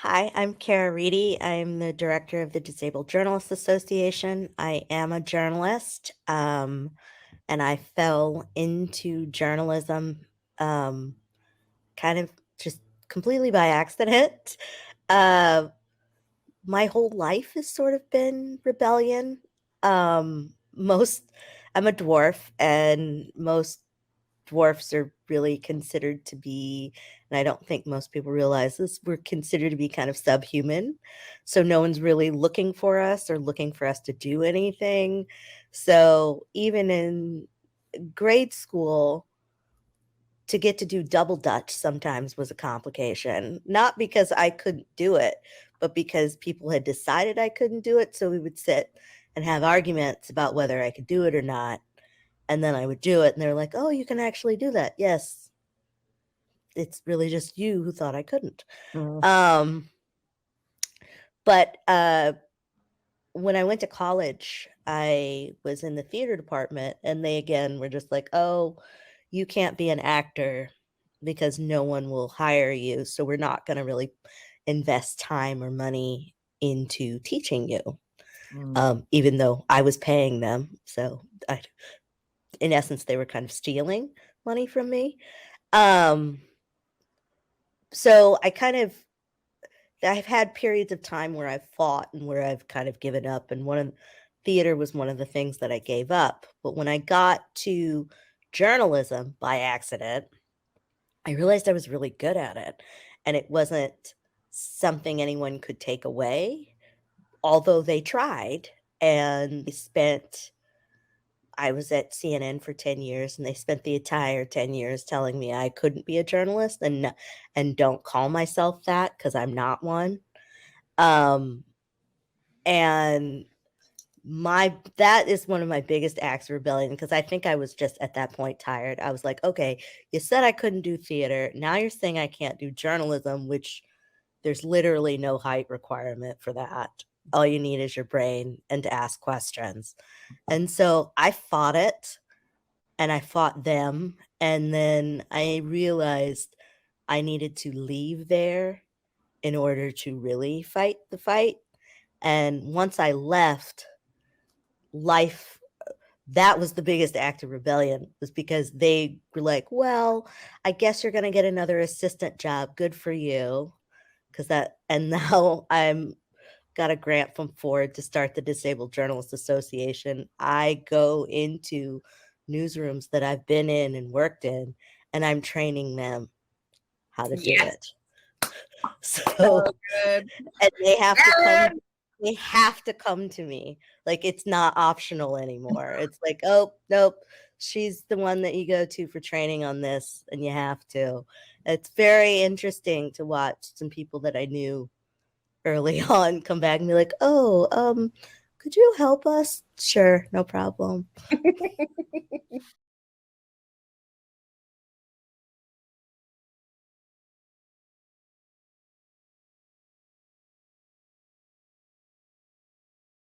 Hi, I'm Cara Reedy. I'm the director of the Disabled Journalists Association. I am a journalist, and I fell into journalism um, kind of just completely by accident. Uh, my whole life has sort of been rebellion. Most, I'm a dwarf, and most dwarfs are really considered to be, and I don't think most people realize this, we're considered to be kind of subhuman. So no one's really looking for us or looking for us to do anything. So even in grade school, to get to do double dutch sometimes was a complication, not because I couldn't do it, but because people had decided I couldn't do it. So we would sit and have arguments about whether I could do it or not. And then I would do it, and they're like, "Oh, you can actually do that." Yes, it's really just you who thought I couldn't. Mm. Um, but when I went to college, I was in the theater department, and they again were just like, "Oh, you can't be an actor because no one will hire you, so we're not going to really invest time or money into teaching you." Mm. Even though I was paying them, so in essence, they were kind of stealing money from me. Um, so I've had periods of time where I've fought and where I've kind of given up, and theater was one of the things that I gave up. But when I got to journalism by accident, I realized I was really good at it, and it wasn't something anyone could take away, although they tried. And I was at CNN for 10 years, and they spent the entire 10 years telling me I couldn't be a journalist, and don't call myself that because I'm not one. Um, and my that is one of my biggest acts of rebellion, because I think I was just at that point tired. I was like, okay, you said I couldn't do theater. Now you're saying I can't do journalism, which there's literally no height requirement for that. All you need is your brain and to ask questions. And so I fought it, and I fought them. And then I realized I needed to leave there in order to really fight the fight. And once I left, life that was the biggest act of rebellion, was because they were like, "Well, I guess you're gonna get another assistant job. Good for you." Because that and now I'm got a grant from Ford to start the Disabled Journalists Association. I go into newsrooms that I've been in and worked in, and I'm training them how to do Yes, it. so So good. and Ellen! they have to come to me. Like, it's not optional anymore. It's like, "Oh, nope, she's the one that you go to for training on this, and you have to." It's very interesting to watch some people that I knew early on come back and be like, "Oh, could you help us?" "Sure, no problem."